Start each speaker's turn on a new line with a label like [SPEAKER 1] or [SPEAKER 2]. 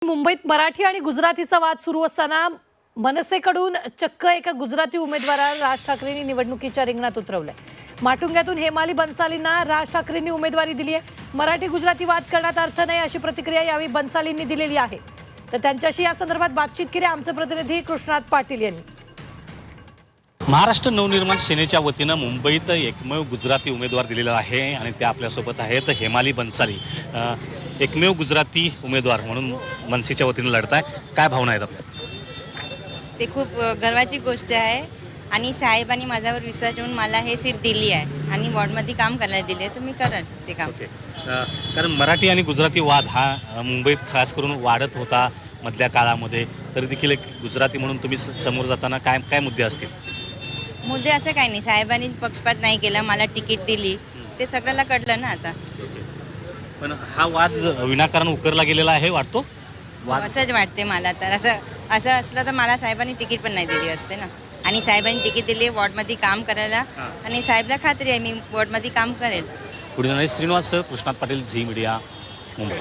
[SPEAKER 1] मुंबईत मराठी आणि गुजरातीचा वाद सुरू असताना मनसेकडून चक्क एका गुजराती उमेदवाराला राज ठाकरेंनी निवडणुकीच्या रिंगणात उतरवलंय। माटुंग्यातून हेमाली बन्सालींना राज ठाकरेंनी उमेदवारी दिली आहे। मराठी गुजराती वाद करण्यात अर्थ नाही अशी प्रतिक्रिया यावेळी बन्सालींनी दिलेली आहे। तर त्यांच्याशी या संदर्भात बातचीत केली आमचे प्रतिनिधी कृष्णात पाटील यांनी।
[SPEAKER 2] महाराष्ट्र नवनिर्माण सेनेच्या वतीनं मुंबईत एकमेव गुजराती उमेदवार दिलेला आहे आणि त्या आपल्यासोबत आहेत हेमाली बन्साली। एकमेव गुजराती उमेदवार म्हणून मनसेच्या वतीनं लढताय, काय भावना आहेत आपल्या?
[SPEAKER 3] ते खूप गर्वाची गोष्ट आहे आणि साहेबांनी माझ्यावर विश्वास ठेवून मला हे सीट दिली आहे आणि वॉर्डमध्ये काम करायला दिले तर मी करेन ते काम।
[SPEAKER 2] कारण मराठी आणि गुजराती वाद हा मुंबईत खास करून वाढत होता मधल्या काळामध्ये, तरी देखील एक गुजराती म्हणून तुम्ही समोर जाताना काय काय मुद्दे असतील?
[SPEAKER 3] मुद्दे असं काही नाही, साहेबांनी पक्षपात नाही केला, मला तिकीट दिली, ते सगळ्याला कळलं ना आता।
[SPEAKER 2] पण हा वाद विनाकारण उकरला गेलेला आहे वाटतो?
[SPEAKER 3] असंच वाटते मला तर। असं असलं तर मला साहेबांनी तिकीट पण नाही दिली असते ना। आणि साहेबांनी तिकीट दिली वॉर्डमध्ये काम करायला आणि साहेबला खात्री आहे मी वॉर्डमध्ये काम करेल।
[SPEAKER 2] पुढे श्रीनिवास, कृष्णात पाटील, झी मीडिया, मुंबई।